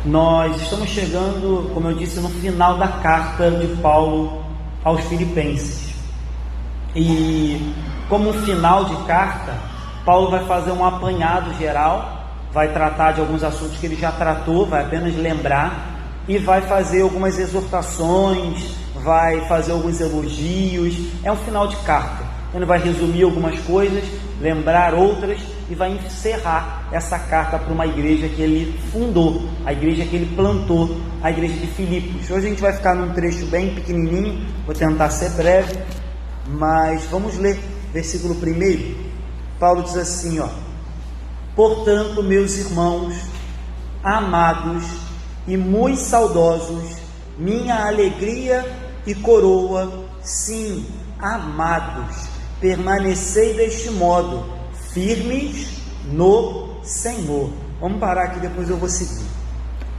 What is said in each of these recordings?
Nós estamos chegando, como eu disse, no final da carta de Paulo aos Filipenses. E como final de carta, Paulo vai fazer um apanhado geral, vai tratar de alguns assuntos que ele já tratou, vai apenas lembrar, e vai fazer algumas exortações, vai fazer alguns elogios. É um final de carta. Ele vai resumir algumas coisas, lembrar outras, e vai encerrar essa carta para uma igreja que ele fundou, a igreja que ele plantou, a igreja de Filipos. Hoje a gente vai ficar num trecho bem pequenininho, vou tentar ser breve, mas vamos ler versículo 1. Paulo diz assim, portanto, meus irmãos, amados e muito saudosos, minha alegria e coroa, sim, amados, permanecei deste modo, firmes no Senhor. Vamos parar aqui, depois eu vou seguir.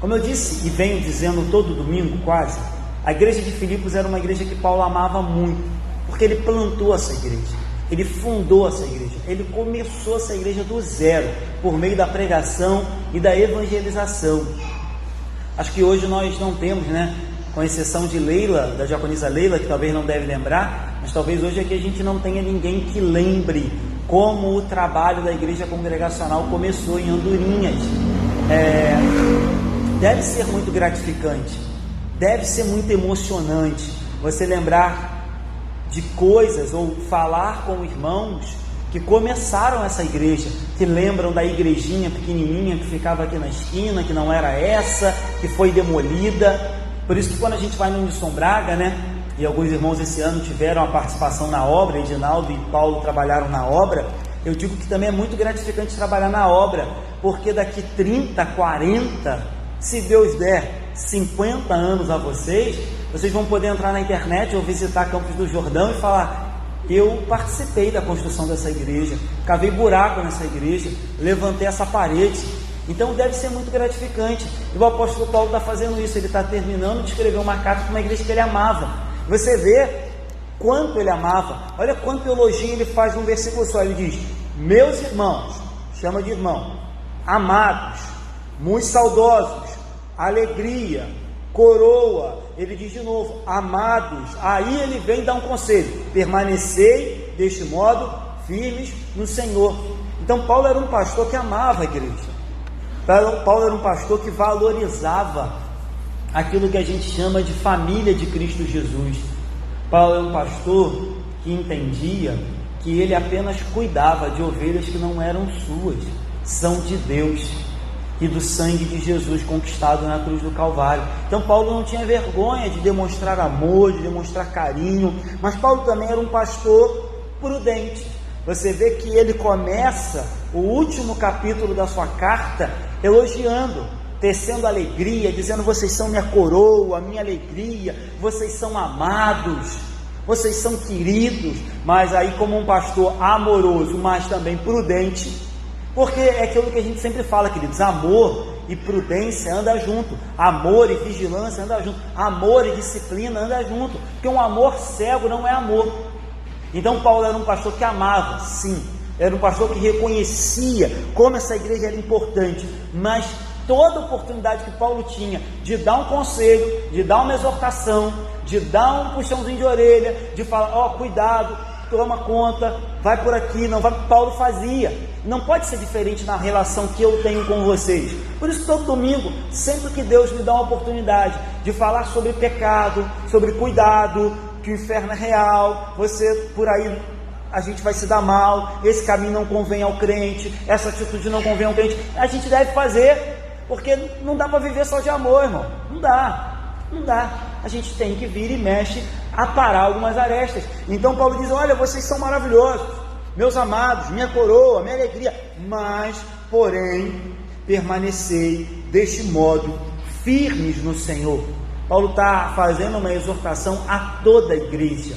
Como eu disse e venho dizendo todo domingo quase, a igreja de Filipos era uma igreja que Paulo amava muito, porque ele plantou essa igreja, ele fundou essa igreja, ele começou essa igreja do zero, por meio da pregação e da evangelização. Acho que hoje nós não temos, com exceção de Leila, da diaconisa Leila, que talvez não deve lembrar, mas talvez hoje aqui a gente não tenha ninguém que lembre como o trabalho da igreja congregacional começou em Andorinhas. Deve ser muito gratificante, deve ser muito emocionante você lembrar de coisas ou falar com irmãos que começaram essa igreja, que lembram da igrejinha pequenininha que ficava aqui na esquina, que não era essa, que foi demolida. Por isso que quando a gente vai no Nilson Braga, e alguns irmãos esse ano tiveram a participação na obra, Edinaldo e Paulo trabalharam na obra, eu digo que também é muito gratificante trabalhar na obra, porque daqui 30, 40, se Deus der 50 anos a vocês vão poder entrar na internet ou visitar Campos do Jordão e falar: eu participei da construção dessa igreja, cavei buraco nessa igreja, levantei essa parede. Então deve ser muito gratificante. E o apóstolo Paulo está fazendo isso, ele está terminando de escrever uma carta para uma igreja que ele amava. Você vê quanto ele amava, olha quanto elogio ele faz num versículo só. Ele diz: meus irmãos, chama de irmão, amados, muito saudosos, alegria, coroa. Ele diz de novo, amados. Aí ele vem dar um conselho: permanecei deste modo firmes no Senhor. Então Paulo era um pastor que amava a igreja. Paulo era um pastor que valorizava aquilo que a gente chama de família de Cristo Jesus. Paulo é um pastor que entendia que ele apenas cuidava de ovelhas que não eram suas, são de Deus e do sangue de Jesus conquistado na cruz do Calvário. Então Paulo não tinha vergonha de demonstrar amor, de demonstrar carinho, mas Paulo também era um pastor prudente. Você vê que ele começa o último capítulo da sua carta elogiando, tecendo alegria, dizendo: vocês são minha coroa, minha alegria, vocês são amados, vocês são queridos. Mas aí, como um pastor amoroso, mas também prudente, porque é aquilo que a gente sempre fala, queridos: amor e prudência andam junto, amor e vigilância andam junto, amor e disciplina andam junto, porque um amor cego não é amor. Então Paulo era um pastor que amava, sim, era um pastor que reconhecia como essa igreja era importante, mas toda oportunidade que Paulo tinha de dar um conselho, de dar uma exortação, de dar um puxãozinho de orelha, de falar: cuidado, toma conta, vai por aqui, não vai, Paulo fazia. Não pode ser diferente na relação que eu tenho com vocês. Por isso, todo domingo, sempre que Deus me dá uma oportunidade de falar sobre pecado, sobre cuidado, que o inferno é real, você por aí, a gente vai se dar mal, esse caminho não convém ao crente, essa atitude não convém ao crente, a gente deve fazer, porque não dá para viver só de amor, irmão, não dá, a gente tem que vir e mexe a parar algumas arestas. Então Paulo diz: olha, vocês são maravilhosos, meus amados, minha coroa, minha alegria, mas, porém, permanecei deste modo firmes no Senhor. Paulo está fazendo uma exortação a toda a igreja.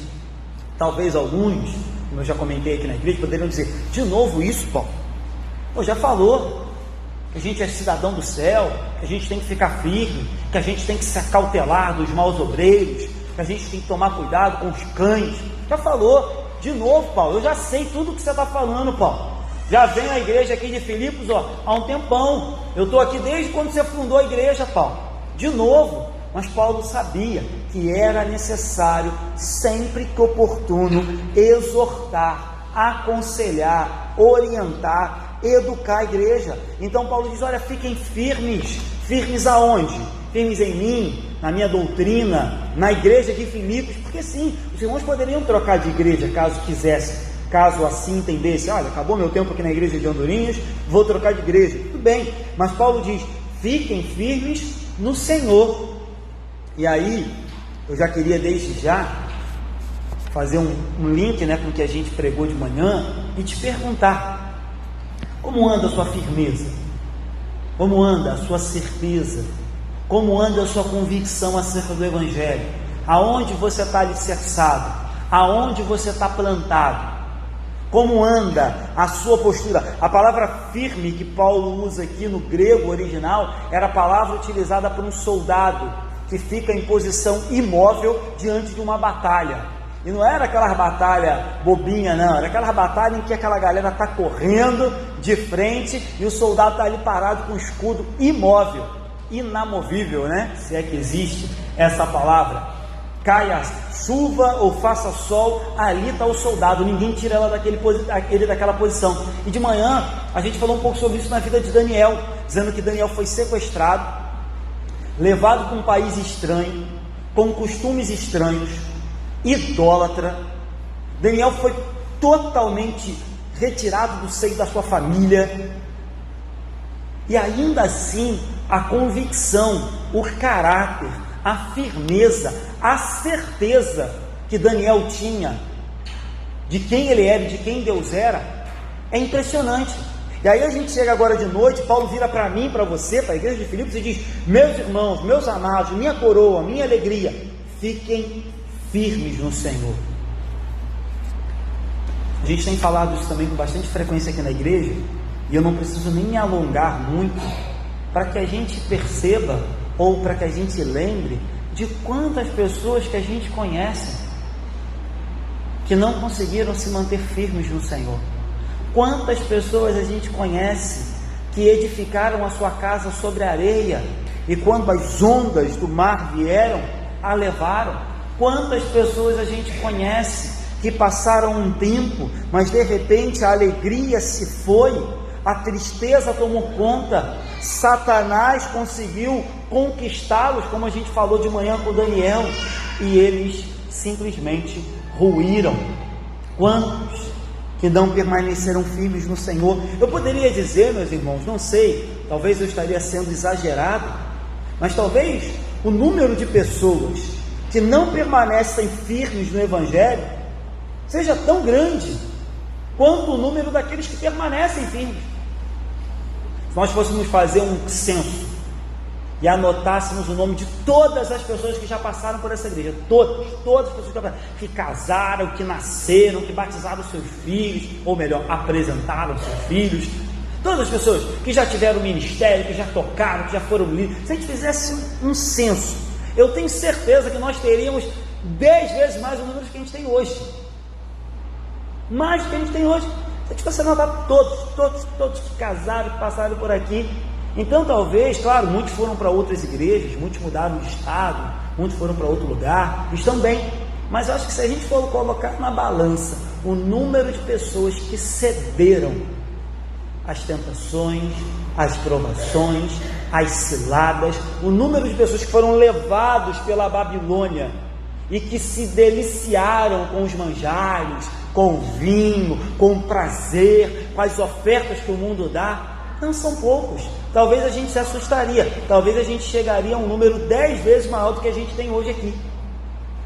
Talvez alguns, como eu já comentei aqui na igreja, poderiam dizer: de novo isso, Paulo? Pô, já falou que a gente é cidadão do céu, que a gente tem que ficar firme, que a gente tem que se acautelar dos maus obreiros, que a gente tem que tomar cuidado com os cães. Já falou. De novo, Paulo, eu já sei tudo o que você está falando, Paulo. já venho à igreja aqui de Filipos, há um tempão, eu estou aqui desde quando você fundou a igreja, Paulo, de novo. Mas Paulo sabia que era necessário, sempre que oportuno, exortar, aconselhar, orientar, educar a igreja. Então Paulo diz, olha, fiquem firmes. Firmes aonde? Firmes em mim, na minha doutrina, na igreja de Filipos, porque sim, os irmãos poderiam trocar de igreja, caso quisessem, caso assim entendesse, olha, acabou meu tempo aqui na igreja de Andorinhas, vou trocar de igreja, tudo bem, mas Paulo diz, fiquem firmes no Senhor. E aí, eu já queria desde já fazer um link, com o que a gente pregou de manhã e te perguntar, como anda a sua firmeza? Como anda a sua certeza? Como anda a sua convicção acerca do Evangelho? Aonde você está alicerçado? Aonde você está plantado? Como anda a sua postura? A palavra firme que Paulo usa aqui no grego original era a palavra utilizada por um soldado que fica em posição imóvel diante de uma batalha. E não era aquela batalha bobinha, não, era aquela batalha em que aquela galera está correndo de frente e o soldado está ali parado com o escudo imóvel, inamovível, se é que existe essa palavra. Caia chuva ou faça sol, ali está o soldado, ninguém tira ela daquela posição. E de manhã a gente falou um pouco sobre isso na vida de Daniel, dizendo que Daniel foi sequestrado, levado para um país estranho, com costumes estranhos, idólatra. Daniel foi totalmente retirado do seio da sua família, e ainda assim a convicção, o caráter, a firmeza, a certeza que Daniel tinha de quem ele era e de quem Deus era, é impressionante. E aí a gente chega agora de noite, Paulo vira para mim, para você, para a igreja de Filipos e diz, meus irmãos, meus amados, minha coroa, minha alegria, fiquem firmes no Senhor. A gente tem falado isso também com bastante frequência aqui na igreja, e eu não preciso nem me alongar muito, para que a gente perceba, ou para que a gente lembre, de quantas pessoas que a gente conhece, que não conseguiram se manter firmes no Senhor. Quantas pessoas a gente conhece que edificaram a sua casa sobre a areia e quando as ondas do mar vieram, a levaram? Quantas pessoas a gente conhece que passaram um tempo, mas de repente a alegria se foi, a tristeza tomou conta, Satanás conseguiu conquistá-los, como a gente falou de manhã com Daniel, e eles simplesmente ruíram. Quantos que não permaneceram firmes no Senhor? Eu poderia dizer, meus irmãos, não sei, talvez eu estaria sendo exagerado, mas talvez o número de pessoas que não permanecem firmes no Evangelho seja tão grande quanto o número daqueles que permanecem firmes. Se nós fôssemos fazer um censo e anotássemos o nome de todas as pessoas que já passaram por essa igreja, todas as pessoas que casaram, que nasceram, que batizaram seus filhos, ou melhor, apresentaram seus filhos, todas as pessoas que já tiveram ministério, que já tocaram, que já foram líderes, se a gente fizesse um censo, eu tenho certeza que nós teríamos 10 vezes mais o número que a gente tem hoje. Mais do que a gente tem hoje. Se a gente fosse anotar todos que casaram, que passaram por aqui. Então talvez, claro, muitos foram para outras igrejas, muitos mudaram de estado, muitos foram para outro lugar, estão bem, mas eu acho que se a gente for colocar na balança o número de pessoas que cederam às tentações, às provações, às ciladas, o número de pessoas que foram levados pela Babilônia e que se deliciaram com os manjares, com o vinho, com o prazer, com as ofertas que o mundo dá, não são poucos. Talvez a gente se assustaria, talvez a gente chegaria a um número 10 vezes maior do que a gente tem hoje aqui,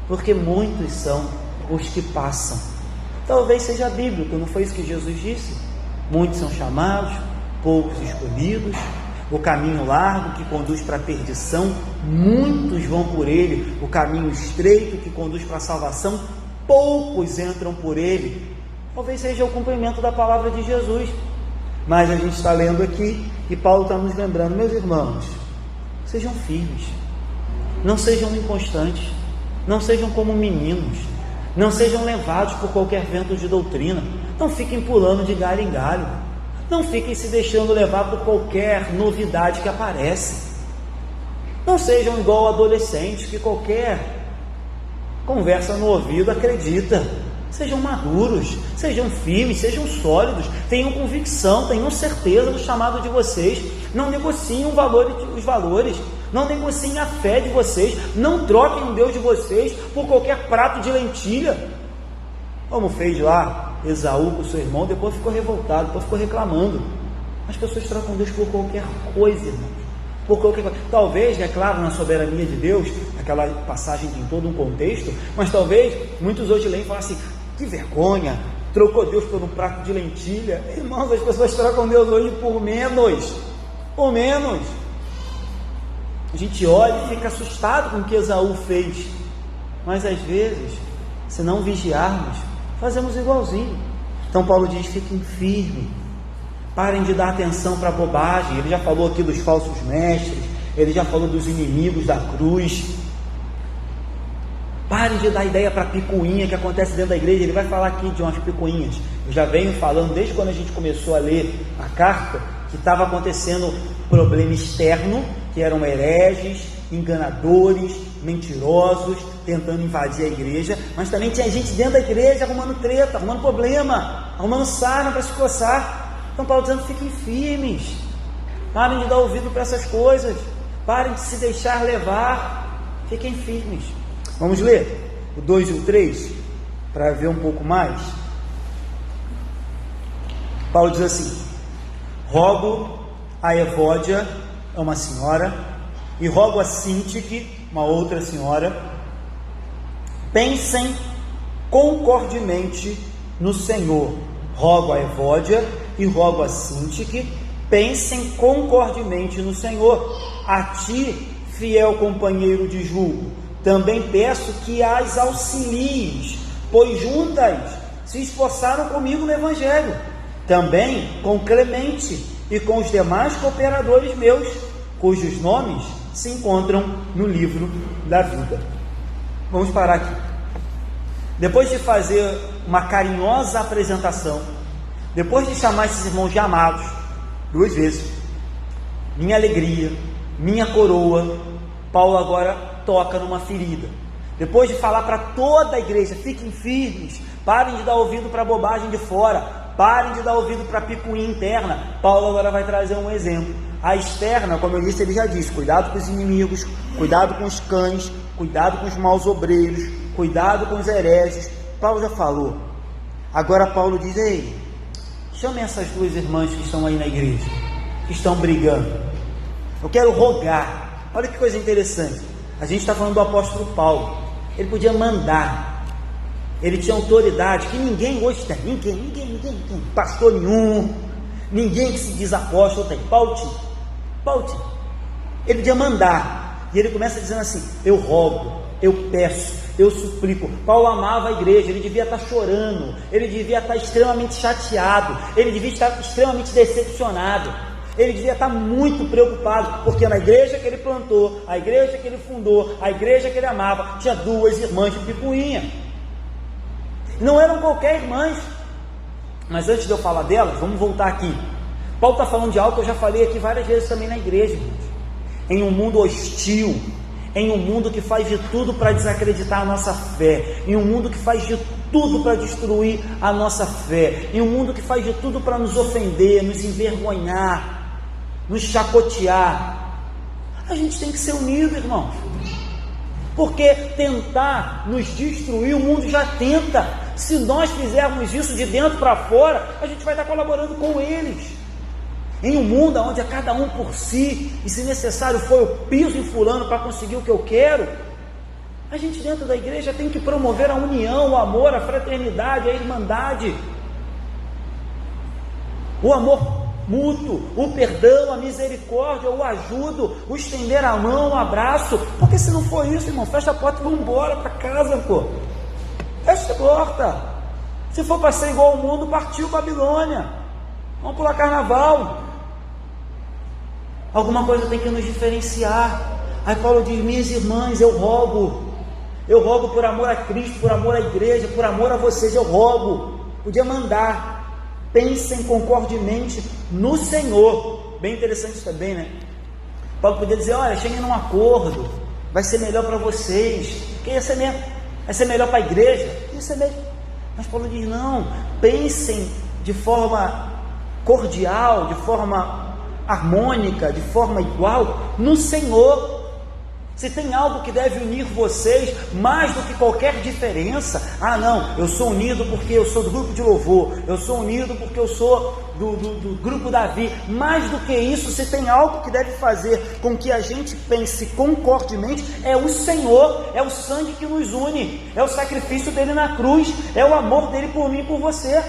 porque muitos são os que passam. Talvez seja bíblico, não foi isso que Jesus disse? Muitos são chamados, poucos escolhidos, o caminho largo que conduz para a perdição, muitos vão por ele, o caminho estreito que conduz para a salvação, poucos entram por ele. Talvez seja o cumprimento da palavra de Jesus, mas a gente está lendo aqui e Paulo está nos lembrando, meus irmãos, sejam firmes, não sejam inconstantes, não sejam como meninos, não sejam levados por qualquer vento de doutrina, não fiquem pulando de galho em galho, Não fiquem se deixando levar por qualquer novidade que aparece. Não sejam igual adolescentes que qualquer conversa no ouvido acredita. Sejam maduros, sejam firmes, sejam sólidos, tenham convicção, tenham certeza do chamado de vocês. Não negociem os valores, não negociem a fé de vocês, não troquem o Deus de vocês por qualquer prato de lentilha, como fez lá Esaú com seu irmão. Depois ficou revoltado, depois ficou reclamando. As pessoas trocam Deus por qualquer coisa, irmãos. Por qualquer coisa. Talvez, é claro, na soberania de Deus, aquela passagem tem todo um contexto, mas talvez muitos hoje leem e falam assim: que vergonha, trocou Deus por um prato de lentilha. Irmãos, as pessoas trocam Deus hoje por menos. A gente olha e fica assustado com o que Esaú fez, mas às vezes, se não vigiarmos, fazemos igualzinho. Então Paulo diz: fiquem firmes, parem de dar atenção para bobagem. Ele já falou aqui dos falsos mestres, ele já falou dos inimigos da cruz. Parem de dar ideia para picuinha que acontece dentro da igreja. Ele vai falar aqui de umas picuinhas. Eu já venho falando desde quando a gente começou a ler a carta, que estava acontecendo problema externo, que eram hereges, enganadores, mentirosos, tentando invadir a igreja, mas também tinha gente dentro da igreja arrumando treta, arrumando problema, arrumando sarna para se coçar. Então Paulo dizendo: fiquem firmes, parem de dar ouvido para essas coisas, parem de se deixar levar, fiquem firmes. Vamos ler o 2 e o 3 para ver um pouco mais. Paulo diz assim: rogo a Evódia, é uma senhora, e rogo a Sintique, uma outra senhora, pensem concordemente no Senhor. Rogo a Evódia e rogo a Sintique, pensem concordemente no Senhor. A ti, fiel companheiro de julgo, também peço que as auxilies, pois juntas se esforçaram comigo no Evangelho, também com Clemente e com os demais cooperadores meus, cujos nomes se encontram no livro da vida. Vamos parar aqui. Depois de fazer uma carinhosa apresentação, depois de chamar esses irmãos de amados 2 vezes, minha alegria, minha coroa, Paulo agora toca numa ferida. Depois de falar para toda a igreja: fiquem firmes, parem de dar ouvido para a bobagem de fora, parem de dar ouvido para a picuinha interna, Paulo agora vai trazer um exemplo. A externa, como eu disse, ele já disse: cuidado com os inimigos, cuidado com os cães, cuidado com os maus obreiros, cuidado com os hereges. Paulo já falou. Agora Paulo diz: ei, chamem essas 2 irmãs que estão aí na igreja, que estão brigando. Eu quero rogar. Olha que coisa interessante. A gente está falando do apóstolo Paulo. Ele podia mandar, ele tinha autoridade que ninguém hoje tem. Ninguém, pastor nenhum, ninguém que se diz apóstolo tem. Paulo tinha. Ele podia mandar, e ele começa dizendo assim: eu rogo, eu peço, eu suplico. Paulo amava a igreja, ele devia estar chorando, ele devia estar extremamente chateado, ele devia estar extremamente decepcionado, ele devia estar muito preocupado, porque na igreja que ele plantou, a igreja que ele fundou, a igreja que ele amava, tinha 2 irmãs de picuinha. Não eram qualquer irmãs. Mas antes de eu falar delas, vamos voltar aqui. Paulo está falando de algo que eu já falei aqui várias vezes também na igreja, irmãos. Em um mundo hostil, em um mundo que faz de tudo para desacreditar a nossa fé, em um mundo que faz de tudo para destruir a nossa fé, em um mundo que faz de tudo para nos ofender, nos envergonhar, nos chacotear, a gente tem que ser unido, irmãos, porque tentar nos destruir, o mundo já tenta. Se nós fizermos isso de dentro para fora, a gente vai estar colaborando com eles. Em um mundo onde é cada um por si, e se necessário for eu piso em fulano para conseguir o que eu quero, a gente dentro da igreja tem que promover a união, o amor, a fraternidade, a irmandade, o amor mútuo, o perdão, a misericórdia, o ajudo, o estender a mão, o abraço. Porque se não for isso, irmão, fecha a porta e vamos embora para casa, pô. Fecha a porta. Se for para ser igual ao mundo, partiu Babilônia. Vamos pular carnaval. Alguma coisa tem que nos diferenciar. Aí Paulo diz: minhas irmãs, eu rogo por amor a Cristo, por amor à igreja, por amor a vocês, eu rogo. Podia mandar, pensem concordemente no Senhor. Bem interessante também, né? Paulo podia dizer, olha, cheguem num acordo, vai ser melhor para vocês, que ia ser mesmo, vai ser melhor para a igreja, ia ser mesmo. Mas Paulo diz, não, pensem de forma cordial, de forma harmônica, de forma igual, no Senhor. Se tem algo que deve unir vocês mais do que qualquer diferença, não, eu sou unido porque eu sou do grupo de louvor, eu sou unido porque eu sou do grupo Davi, mais do que isso, se tem algo que deve fazer com que a gente pense concordemente, é o Senhor, é o sangue que nos une, é o sacrifício dele na cruz, é o amor dele por mim e por você.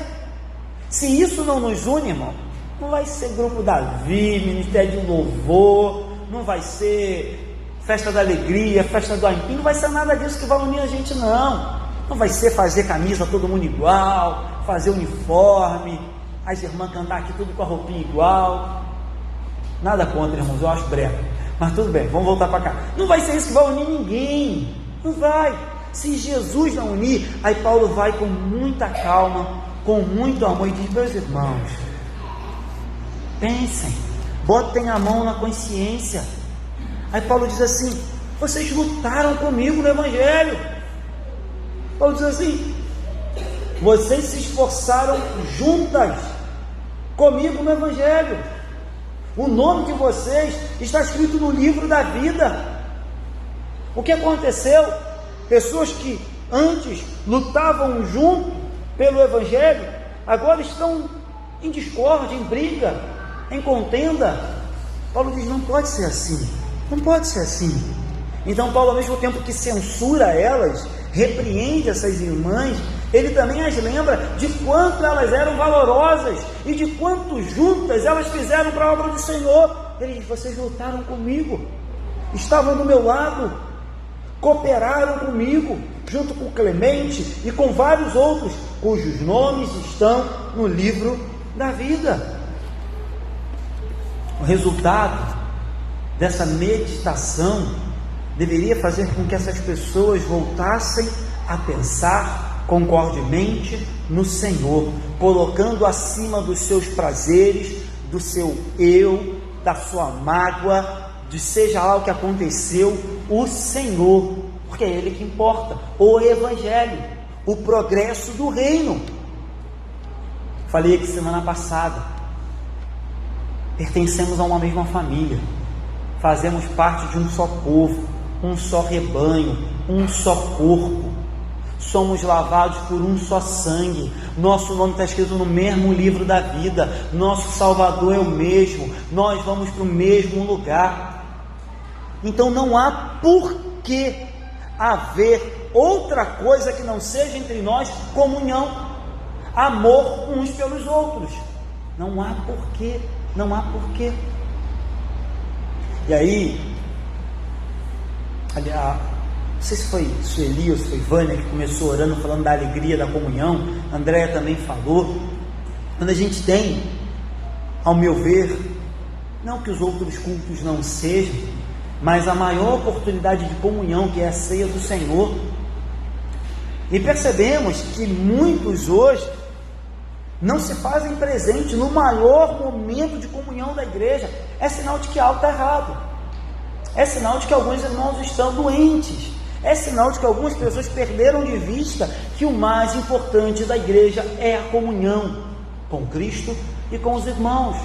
Se isso não nos une, irmão, não vai ser grupo Davi, ministério de louvor, não vai ser festa da alegria, festa do aipim, não vai ser nada disso que vai unir a gente, não. Não vai ser fazer camisa todo mundo igual, fazer uniforme, as irmãs cantar aqui tudo com a roupinha igual. Nada contra, irmãos, eu acho breve, mas tudo bem, vamos voltar para cá. Não vai ser isso que vai unir ninguém, não vai. Se Jesus não unir, aí Paulo vai com muita calma, com muito amor e diz, meus irmãos, pensem, botem a mão na consciência. Aí Paulo diz assim, vocês lutaram comigo no Evangelho. Paulo diz assim, vocês se esforçaram juntas comigo no Evangelho. O nome de vocês está escrito no livro da vida. O que aconteceu? Pessoas que antes lutavam junto pelo Evangelho, agora estão em discórdia, em briga, em contenda. Paulo diz, não pode ser assim. Não pode ser assim. Então Paulo, ao mesmo tempo que censura elas, repreende essas irmãs, ele também as lembra de quanto elas eram valorosas e de quanto juntas elas fizeram para a obra do Senhor. Ele diz, vocês lutaram comigo, estavam do meu lado, cooperaram comigo, junto com Clemente e com vários outros, cujos nomes estão no livro da vida. O resultado dessa meditação deveria fazer com que essas pessoas voltassem a pensar concordemente no Senhor, colocando acima dos seus prazeres, do seu eu, da sua mágoa, de seja lá o que aconteceu, o Senhor, porque é Ele que importa, o Evangelho, o progresso do reino. Falei aqui semana passada, pertencemos a uma mesma família, fazemos parte de um só povo, um só rebanho, um só corpo, somos lavados por um só sangue, nosso nome está escrito no mesmo livro da vida, nosso Salvador é o mesmo, nós vamos para o mesmo lugar. Então não há por que haver outra coisa que não seja entre nós comunhão, amor uns pelos outros. Não há porquê, não há porquê. E aí, não sei se foi Sueli ou se foi Vânia que começou orando, falando da alegria da comunhão, Andréia também falou, quando a gente tem, ao meu ver, não que os outros cultos não sejam, mas a maior oportunidade de comunhão, que é a ceia do Senhor, e percebemos que muitos hoje não se fazem presente no maior momento de comunhão da igreja, é sinal de que algo está errado, é sinal de que alguns irmãos estão doentes, é sinal de que algumas pessoas perderam de vista que o mais importante da igreja é a comunhão com Cristo e com os irmãos.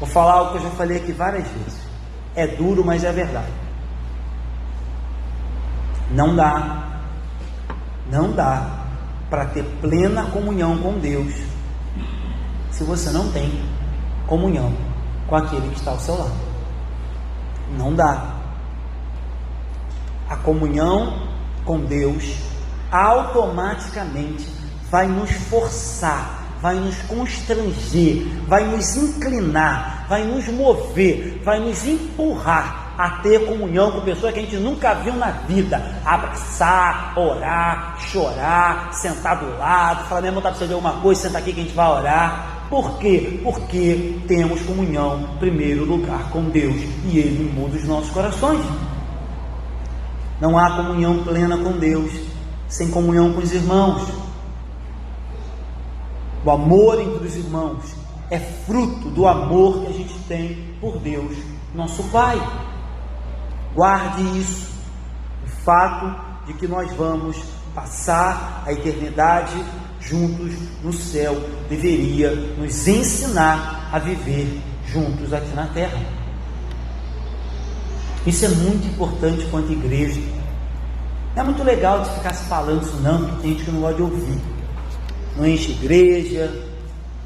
Vou falar algo que eu já falei aqui várias vezes, é duro, mas é verdade. Não dá para ter plena comunhão com Deus se você não tem comunhão com aquele que está ao seu lado. Não dá. A comunhão com Deus automaticamente vai nos forçar, vai nos constranger, vai nos inclinar, vai nos mover, vai nos empurrar a ter comunhão com pessoas que a gente nunca viu na vida, abraçar, orar, chorar, sentar do lado, falar, meu irmão, está precisando de alguma coisa, senta aqui que a gente vai orar. Por quê? Porque temos comunhão, em primeiro lugar, com Deus, e Ele muda os nossos corações. Não há comunhão plena com Deus sem comunhão com os irmãos. O amor entre os irmãos é fruto do amor que a gente tem por Deus, nosso Pai. Guarde isso, o fato de que nós vamos passar a eternidade juntos no céu deveria nos ensinar a viver juntos aqui na terra. Isso é muito importante quanto igreja. Não é muito legal de ficar se falando isso não, porque tem gente que não gosta de ouvir. Não enche igreja,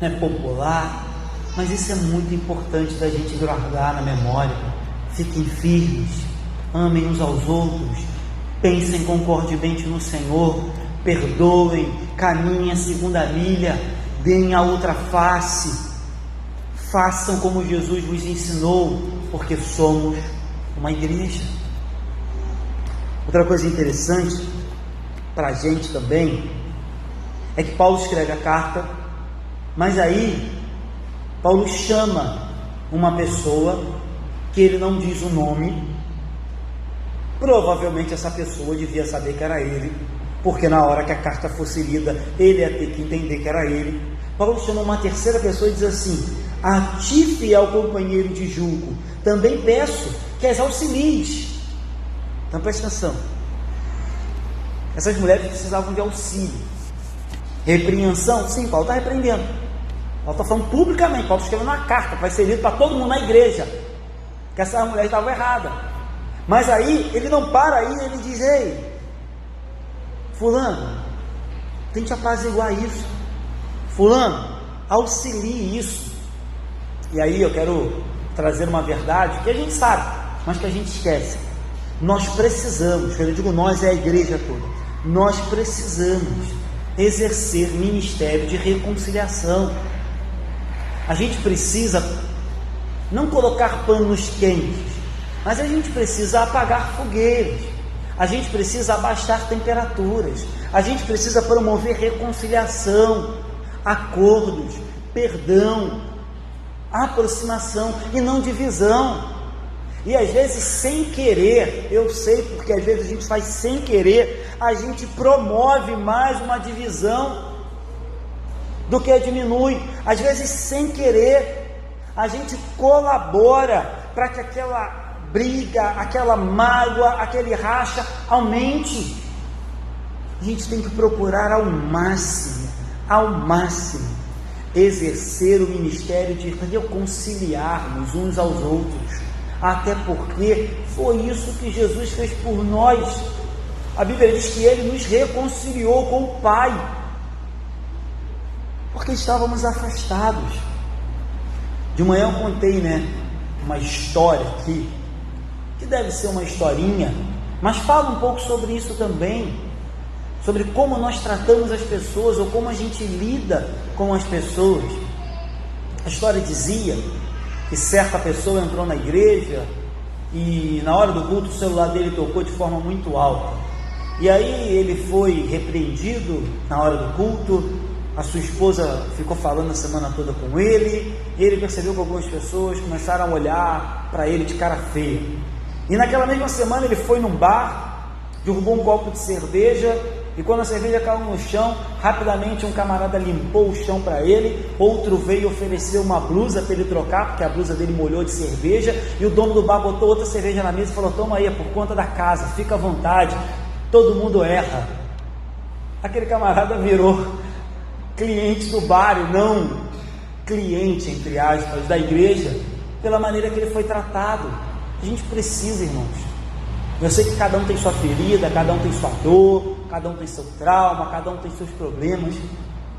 não é popular, mas isso é muito importante da gente guardar na memória. Fiquem firmes, amem uns aos outros, pensem concordemente no Senhor, perdoem, caminhem a segunda milha, deem a outra face, façam como Jesus vos ensinou, porque somos uma igreja. Outra coisa interessante para a gente também é que Paulo escreve a carta, mas aí Paulo chama uma pessoa que ele não diz o nome. Provavelmente essa pessoa devia saber que era ele, porque na hora que a carta fosse lida, ele ia ter que entender que era ele. Paulo chama uma terceira pessoa e diz assim: a ti, fiel companheiro de julgo, também peço que as auxilies. Então presta atenção, essas mulheres precisavam de auxílio. Repreensão? Sim, Paulo está repreendendo. Paulo está falando publicamente, Paulo está escrevendo uma carta para ser lido para todo mundo na igreja, que essa mulher estava errada. Mas aí, ele não para aí, ele diz: ei, fulano, tente apaziguar isso. Fulano, auxilie isso. E aí eu quero trazer uma verdade que a gente sabe, mas que a gente esquece. Nós precisamos, quando eu digo nós, é a igreja toda, nós precisamos exercer ministério de reconciliação. A gente precisa não colocar panos quentes, mas a gente precisa apagar fogueiras, a gente precisa abaixar temperaturas, a gente precisa promover reconciliação, acordos, perdão, aproximação e não divisão. E às vezes sem querer, eu sei porque às vezes a gente faz sem querer, a gente promove mais uma divisão do que diminui. Às vezes sem querer, a gente colabora para que aquela briga, aquela mágoa, aquele racha aumente. A gente tem que procurar ao máximo, exercer o ministério de reconciliarmos uns aos outros, até porque foi isso que Jesus fez por nós. A Bíblia diz que Ele nos reconciliou com o Pai, porque estávamos afastados. De manhã eu contei, uma história aqui, que deve ser uma historinha, mas fala um pouco sobre isso também, sobre como nós tratamos as pessoas, ou como a gente lida com as pessoas. A história dizia que certa pessoa entrou na igreja e na hora do culto o celular dele tocou de forma muito alta, e aí ele foi repreendido na hora do culto. A sua esposa ficou falando a semana toda com ele, e ele percebeu que algumas pessoas começaram a olhar para ele de cara feia, e naquela mesma semana ele foi num bar, derrubou um copo de cerveja, e quando a cerveja caiu no chão, rapidamente um camarada limpou o chão para ele, outro veio oferecer uma blusa para ele trocar, porque a blusa dele molhou de cerveja, e o dono do bar botou outra cerveja na mesa e falou: toma aí, é por conta da casa, fica à vontade, todo mundo erra. Aquele camarada virou cliente do bar e não cliente, entre aspas, da igreja, pela maneira que ele foi tratado. A gente precisa, irmãos, eu sei que cada um tem sua ferida, cada um tem sua dor, cada um tem seu trauma, cada um tem seus problemas,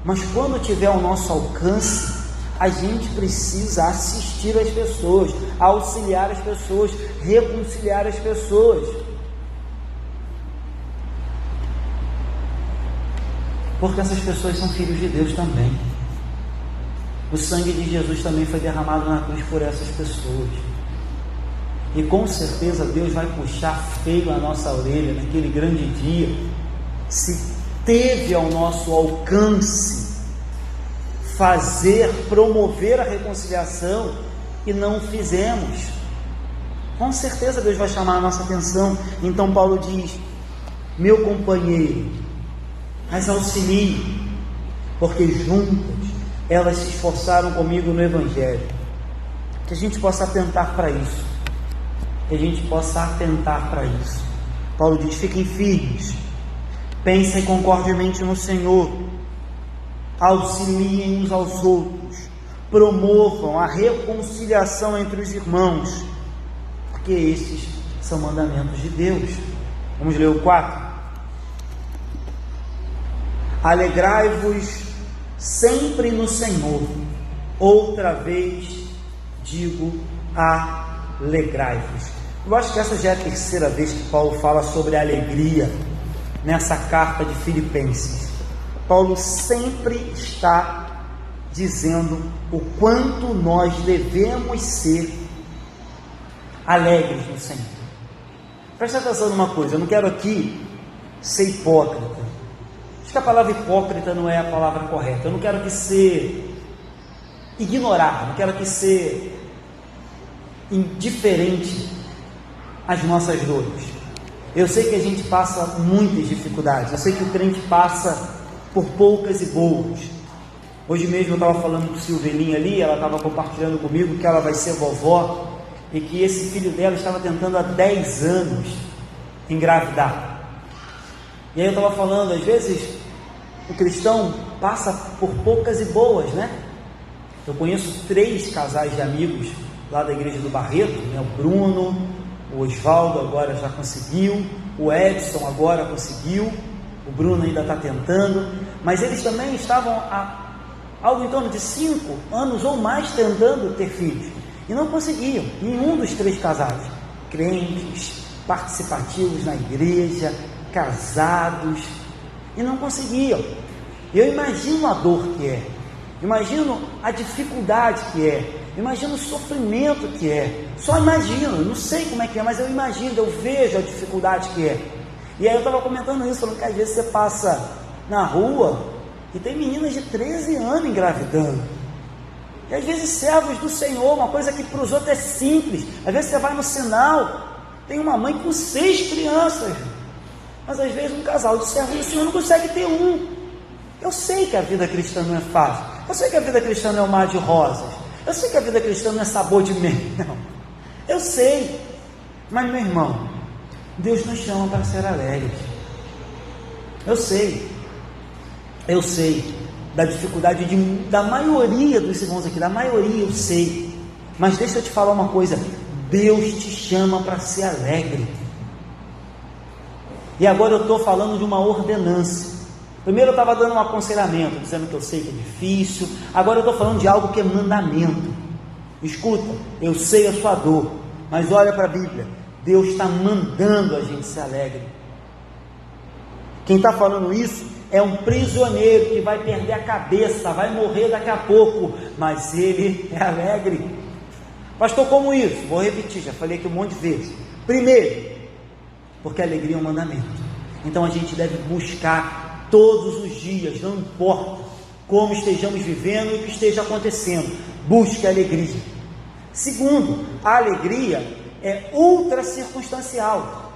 mas quando tiver ao nosso alcance, a gente precisa assistir as pessoas, auxiliar as pessoas, reconciliar as pessoas, porque essas pessoas são filhos de Deus também. O sangue de Jesus também foi derramado na cruz por essas pessoas, e com certeza Deus vai puxar feio a nossa orelha naquele grande dia, se teve ao nosso alcance promover a reconciliação e não fizemos. Com certeza Deus vai chamar a nossa atenção. Então Paulo diz: meu companheiro, as auxilie, porque juntas elas se esforçaram comigo no Evangelho. Que a gente possa atentar para isso. Que a gente possa atentar para isso. Paulo diz: fiquem firmes, pensem concordemente no Senhor, auxiliem uns aos outros, promovam a reconciliação entre os irmãos, porque esses são mandamentos de Deus. Vamos ler o 4. Alegrai-vos sempre no Senhor. Outra vez digo, alegrai-vos. Eu acho que essa já é a terceira vez que Paulo fala sobre alegria nessa carta de Filipenses. Paulo sempre está dizendo o quanto nós devemos ser alegres no Senhor. Presta atenção numa coisa, eu não quero aqui ser hipócrita. Acho que a palavra hipócrita não é a palavra correta. Eu não quero que ser ignorar, não quero que ser indiferente às nossas dores. Eu sei que a gente passa muitas dificuldades, eu sei que o crente passa por poucas e boas. Hoje mesmo eu estava falando com Silvelinha ali, ela estava compartilhando comigo que ela vai ser vovó e que esse filho dela estava tentando há 10 anos engravidar. E aí eu estava falando, às vezes o cristão passa por poucas e boas, né? Eu conheço 3 casais de amigos lá da igreja do Barreto, né? O Bruno, o Osvaldo agora já conseguiu, o Edson agora conseguiu, o Bruno ainda está tentando, mas eles também estavam há algo em torno de 5 anos ou mais tentando ter filhos, e não conseguiam. Nenhum dos 3 casais, crentes, participativos na igreja, casados, e não conseguiam. Eu imagino a dor que é, imagino a dificuldade que é, imagino o sofrimento que é, só imagino, eu não sei como é que é, mas eu imagino, eu vejo a dificuldade que é. E aí eu estava comentando isso, falando que às vezes você passa na rua e tem meninas de 13 anos engravidando, e às vezes servos do Senhor, uma coisa que para os outros é simples. Às vezes você vai no sinal, tem uma mãe com 6 crianças, mas às vezes um casal de servos do Senhor não consegue ter um. Eu sei que a vida cristã não é fácil, eu sei que a vida cristã não é um mar de rosas, eu sei que a vida cristã não é sabor de mel, eu sei, mas meu irmão, Deus nos chama para ser alegres. Eu sei da dificuldade da maioria dos irmãos aqui, da maioria eu sei, mas deixa eu te falar uma coisa, Deus te chama para ser alegre. E agora eu estou falando de uma ordenança. Primeiro eu estava dando um aconselhamento, dizendo que eu sei que é difícil, agora eu estou falando de algo que é mandamento. Escuta, eu sei a sua dor, mas olha para a Bíblia, Deus está mandando a gente ser alegre. Quem está falando isso é um prisioneiro que vai perder a cabeça, vai morrer daqui a pouco, mas ele é alegre. Pastor, como isso? Vou repetir, já falei aqui um monte de vezes. Primeiro, porque a alegria é um mandamento, então a gente deve buscar todos os dias, não importa como estejamos vivendo e o que esteja acontecendo, busque a alegria. Segundo, a alegria é ultra circunstancial.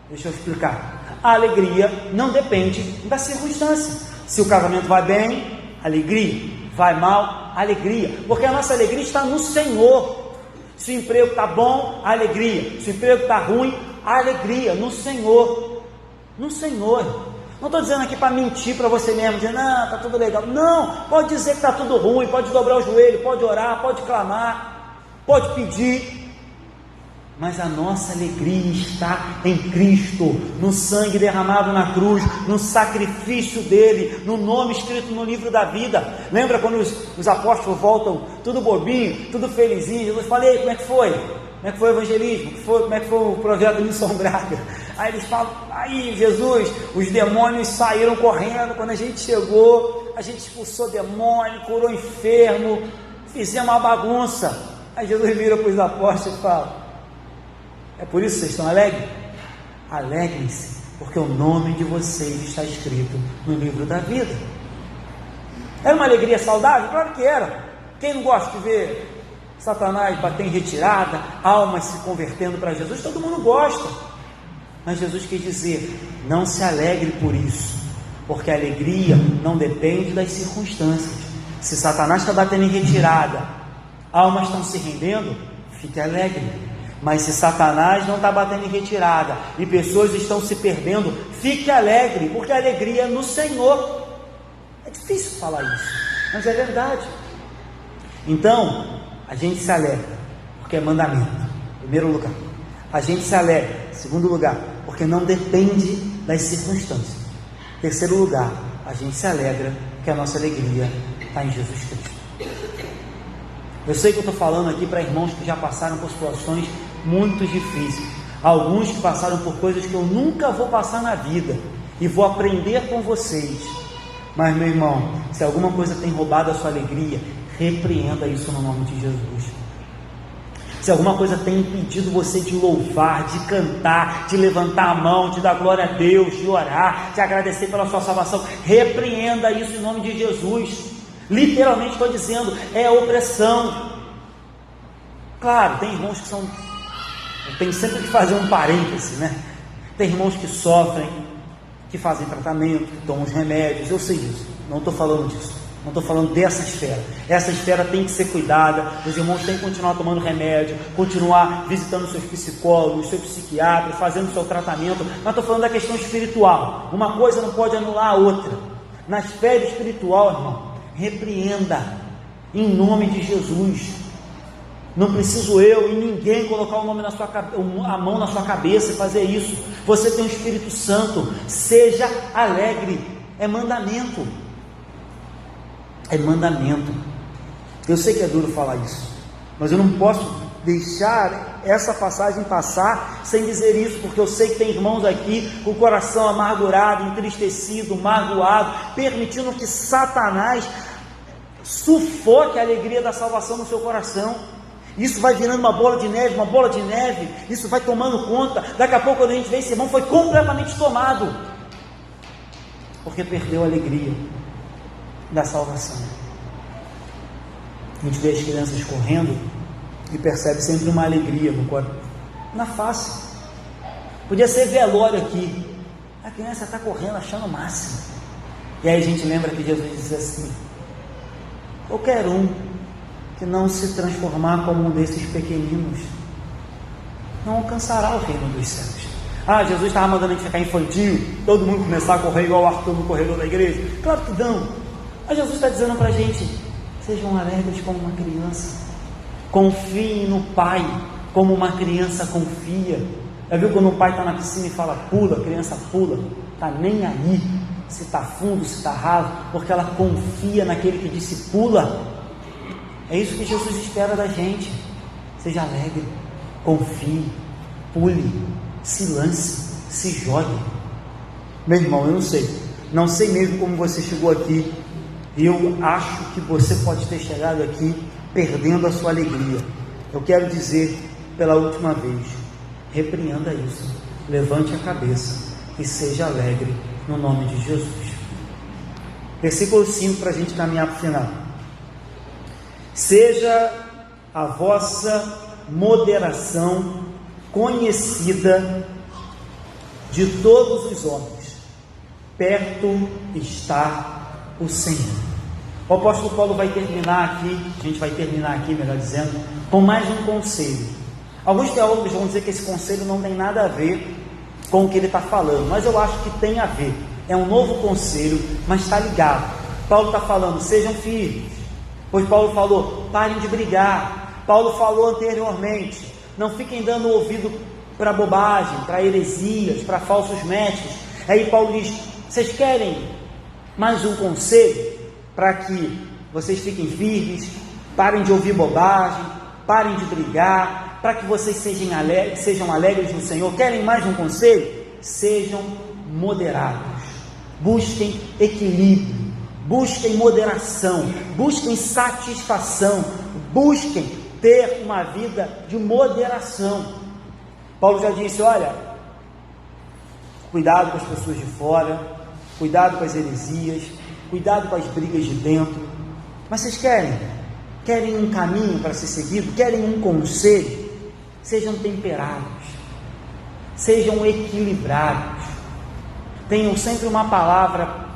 Deixa eu explicar. A alegria não depende da circunstância. Se o casamento vai bem, alegria. Vai mal, alegria. Porque a nossa alegria está no Senhor. Se o emprego está bom, alegria. Se o emprego está ruim, alegria. No Senhor. No Senhor. Não estou dizendo aqui para mentir para você mesmo, dizendo, não, está tudo legal. Não, pode dizer que está tudo ruim, pode dobrar o joelho, pode orar, pode clamar, pode pedir. Mas a nossa alegria está em Cristo, no sangue derramado na cruz, no sacrifício dele, no nome escrito no livro da vida. Lembra quando os apóstolos voltam tudo bobinho, tudo felizinho? Jesus fala, como é que foi? Como é que foi o evangelismo? Como é que foi o projeto do Missão Braga? Aí eles falam, aí Jesus, os demônios saíram correndo, quando a gente chegou, a gente expulsou demônio, curou enfermo, fizemos uma bagunça. Aí Jesus vira para os apóstolos e fala, é por isso que vocês estão alegres? Alegrem-se, porque o nome de vocês está escrito no livro da vida. Era uma alegria saudável? Claro que era. Quem não gosta de ver Satanás bater em retirada, almas se convertendo para Jesus? Todo mundo gosta. Mas Jesus quis dizer, não se alegre por isso, porque a alegria não depende das circunstâncias. Se Satanás está batendo em retirada, almas estão se rendendo, fique alegre. Mas se Satanás não está batendo em retirada e pessoas estão se perdendo, fique alegre, porque a alegria é no Senhor. É difícil falar isso, mas é verdade. Então, a gente se alegra, porque é mandamento, em primeiro lugar. A gente se alegra, em segundo lugar, porque não depende das circunstâncias. Em terceiro lugar, a gente se alegra, porque a nossa alegria está em Jesus Cristo. Eu sei que eu estou falando aqui para irmãos que já passaram por situações muito difíceis, alguns que passaram por coisas que eu nunca vou passar na vida, e vou aprender com vocês. Mas, meu irmão, se alguma coisa tem roubado a sua alegria, repreenda isso no nome de Jesus. Se alguma coisa tem impedido você de louvar, de cantar, de levantar a mão, de dar glória a Deus, de orar, de agradecer pela sua salvação, repreenda isso em nome de Jesus. Literalmente estou dizendo, é opressão. Claro, tem irmãos que são... Eu tenho sempre que fazer um parêntese, né? Tem irmãos que sofrem, que fazem tratamento, que tomam os remédios, eu sei disso, não estou falando disso, não estou falando dessa esfera. Essa esfera tem que ser cuidada, os irmãos têm que continuar tomando remédio, continuar visitando seus psicólogos, seu psiquiatra, fazendo seu tratamento, mas estou falando da questão espiritual. Uma coisa não pode anular a outra. Na esfera espiritual, irmão, repreenda em nome de Jesus. Não preciso eu e ninguém colocar o nome na sua, a mão na sua cabeça e fazer isso. Você tem o Espírito Santo, seja alegre, é mandamento. É mandamento. Eu sei que é duro falar isso, mas eu não posso deixar essa passagem passar sem dizer isso, porque eu sei que tem irmãos aqui com o coração amargurado, entristecido, magoado, permitindo que Satanás sufoque a alegria da salvação no seu coração. Isso vai virando uma bola de neve, isso vai tomando conta. Daqui a pouco, quando a gente vê, esse irmão foi completamente tomado, porque perdeu a alegria da salvação. A gente vê as crianças correndo e percebe sempre uma alegria no corpo, na face. Podia ser velório aqui, a criança está correndo achando o máximo. E aí a gente lembra que Jesus disse assim: qualquer um que não se transformar como um desses pequeninos não alcançará o reino dos céus. Jesus estava mandando a gente ficar infantil, todo mundo começar a correr igual o Arthur no corredor da igreja? Claro que não. Mas Jesus está dizendo para a gente: sejam alegres como uma criança, confiem no Pai como uma criança confia. Já viu quando o pai está na piscina e fala pula, a criança pula, está nem aí se está fundo, se está raso, porque ela confia naquele que disse pula. É isso que Jesus espera da gente. Seja alegre, confie, pule, se lance, se jogue. Meu irmão, eu não sei mesmo como você chegou aqui. Eu acho que você pode ter chegado aqui perdendo a sua alegria. Eu quero dizer pela última vez: repreenda isso, levante a cabeça e seja alegre no nome de Jesus. Versículo 5 para a gente caminhar para o final. Seja a vossa moderação conhecida de todos os homens, perto está o Senhor. O apóstolo Paulo vai terminar aqui, a gente vai terminar aqui, melhor dizendo, com mais um conselho. Alguns teólogos vão dizer que esse conselho não tem nada a ver com o que ele está falando, mas eu acho que tem a ver. É um novo conselho, mas está ligado. Paulo está falando: sejam firmes. Pois Paulo falou: parem de brigar. Paulo falou anteriormente: não fiquem dando ouvido para bobagem, para heresias, para falsos mestres. Aí Paulo diz: vocês querem mais um conselho para que vocês fiquem firmes, parem de ouvir bobagem, parem de brigar, para que vocês sejam alegres no Senhor? Querem mais um conselho? Sejam moderados, busquem equilíbrio, busquem moderação, busquem satisfação, busquem ter uma vida de moderação. Paulo já disse: olha, cuidado com as pessoas de fora, cuidado com as heresias, cuidado com as brigas de dentro. Mas vocês querem um caminho para ser seguido? Querem um conselho? Sejam temperados, sejam equilibrados, tenham sempre uma palavra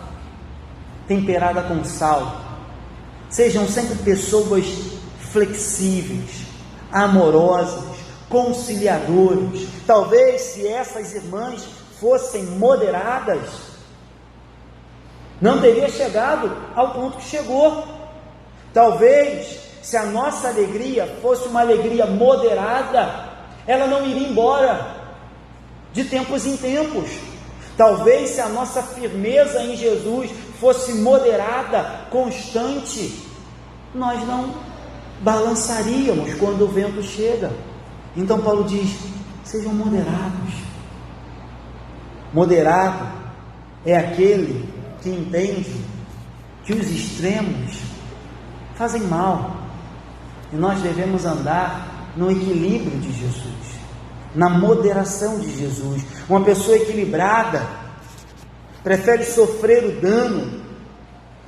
temperada com sal, Sejam sempre pessoas flexíveis, amorosas, conciliadores. Talvez se essas irmãs fossem moderadas, não teria chegado ao ponto que chegou. Talvez se a nossa alegria fosse uma alegria moderada, ela não iria embora de tempos em tempos. Talvez se a nossa firmeza em Jesus fosse moderada, constante, nós não balançaríamos quando o vento chega. Então Paulo diz: sejam moderados. Moderado é aquele que entende que os extremos fazem mal, e nós devemos andar no equilíbrio de Jesus, na moderação de Jesus. Uma pessoa equilibrada prefere sofrer o dano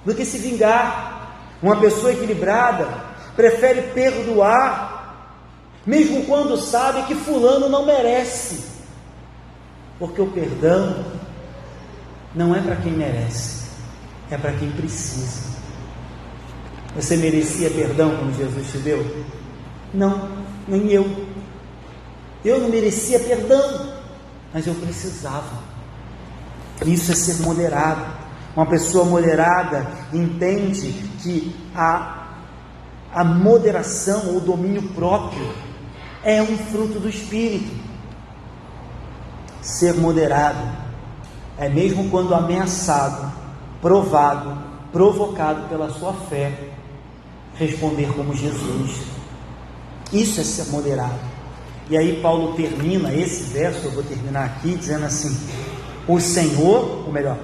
do que se vingar. Uma pessoa equilibrada prefere perdoar, mesmo quando sabe que fulano não merece, porque o perdão não é para quem merece, é para quem precisa. Você merecia perdão quando Jesus te deu? Não, nem eu. Eu não merecia perdão, mas eu precisava. Isso é ser moderado. Uma pessoa moderada entende que a moderação ou o domínio próprio é um fruto do Espírito. Ser moderado é, mesmo quando ameaçado, provado, provocado pela sua fé, responder como Jesus. Isso é ser moderado. E aí Paulo termina esse verso, eu vou terminar aqui, dizendo assim: o Senhor, ou melhor,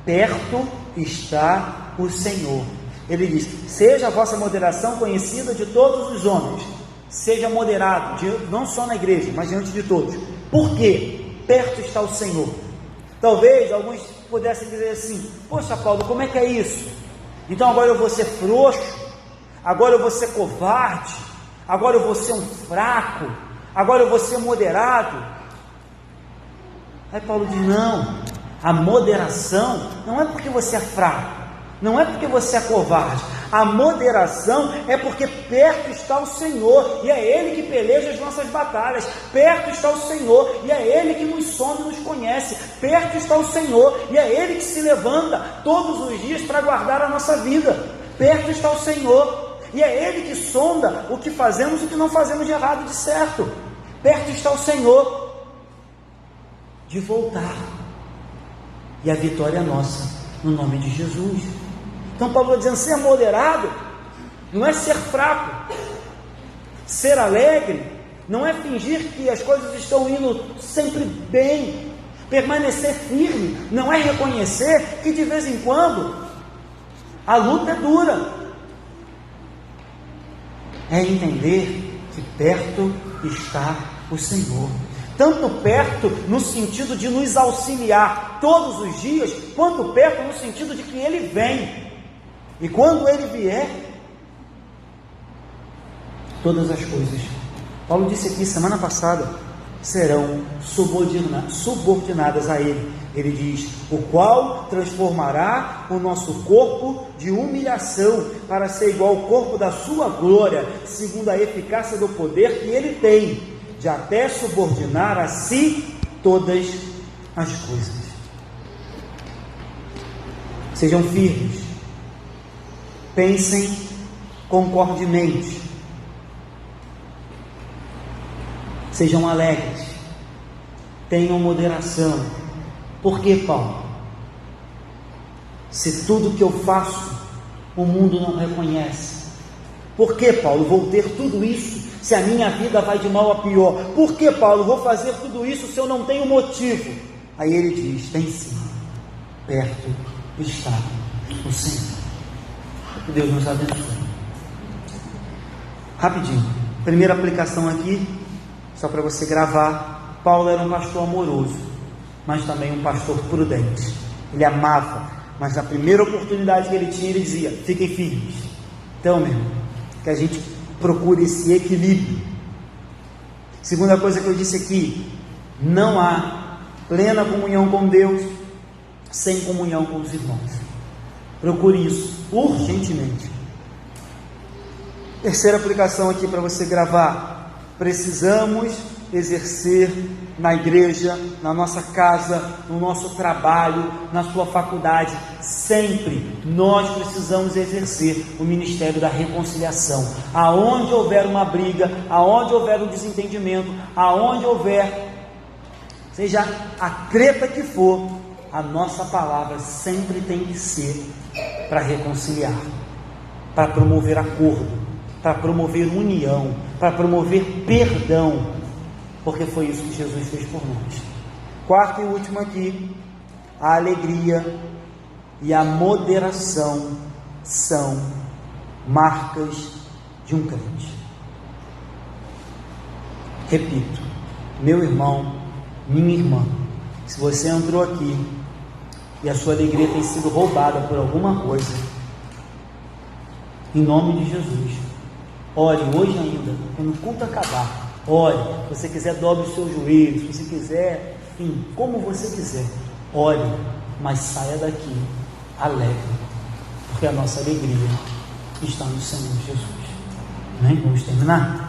perto está o Senhor. Ele diz: seja a vossa moderação conhecida de todos os homens. Seja moderado, não só na igreja, mas diante de todos. Por quê? Perto está o Senhor. Talvez alguns pudessem dizer assim: poxa Paulo, como é que é isso? Então agora eu vou ser frouxo, agora eu vou ser covarde, agora eu vou ser um fraco, agora eu vou ser moderado. Aí Paulo diz: não, a moderação não é porque você é fraco, não é porque você é covarde. A moderação é porque perto está o Senhor, e é Ele que peleja as nossas batalhas. Perto está o Senhor, e é Ele que nos sonda e nos conhece. Perto está o Senhor, e é Ele que se levanta todos os dias para guardar a nossa vida. Perto está o Senhor, e é Ele que sonda o que fazemos e o que não fazemos de errado e de certo. Perto está o Senhor de voltar, e a vitória é nossa, no nome de Jesus. Então Paulo está dizendo: ser moderado não é ser fraco. Ser alegre não é fingir que as coisas estão indo sempre bem. Permanecer firme não é reconhecer que de vez em quando a luta é dura. É entender que perto está o Senhor. Tanto perto no sentido de nos auxiliar todos os dias, quanto perto no sentido de que Ele vem. E quando Ele vier, todas as coisas, Paulo disse aqui semana passada, serão subordinadas a Ele. Ele diz: o qual transformará o nosso corpo de humilhação para ser igual ao corpo da sua glória, segundo a eficácia do poder que Ele tem, de até subordinar a si todas as coisas. Sejam firmes, pensem concordemente, sejam alegres, tenham moderação. Por que, Paulo? Se tudo que eu faço o mundo não reconhece, por que, Paulo, vou ter tudo isso se a minha vida vai de mal a pior? Por que, Paulo, vou fazer tudo isso se eu não tenho motivo? Aí ele diz: tem sim, perto está o Senhor. Que Deus nos abençoe. Rapidinho, primeira aplicação aqui, só para você gravar. Paulo era um pastor amoroso, mas também um pastor prudente. Ele amava, mas na primeira oportunidade que ele tinha, ele dizia: fiquem firmes. Então, meu irmão, que a gente procure esse equilíbrio. Segunda coisa que eu disse aqui: não há plena comunhão com Deus sem comunhão com os irmãos. Procure isso urgentemente. Terceira aplicação aqui para você gravar. Precisamos exercer na igreja, na nossa casa, no nosso trabalho, na sua faculdade, sempre nós precisamos exercer o ministério da reconciliação. Aonde houver uma briga, aonde houver um desentendimento, aonde houver, seja a treta que for, a nossa palavra sempre tem que ser para reconciliar, para promover acordo, para promover união, para promover perdão, porque foi isso que Jesus fez por nós. Quarto e último aqui, a alegria e a moderação são marcas de um crente. Repito, meu irmão, minha irmã, se você entrou aqui e a sua alegria tem sido roubada por alguma coisa, em nome de Jesus, ore hoje ainda, quando o culto acabar, ore. Se você quiser, dobre os seus joelhos, se você quiser, enfim, como você quiser, ore, mas saia daqui alegre, porque a nossa alegria está no Senhor Jesus. Amém? Vamos terminar?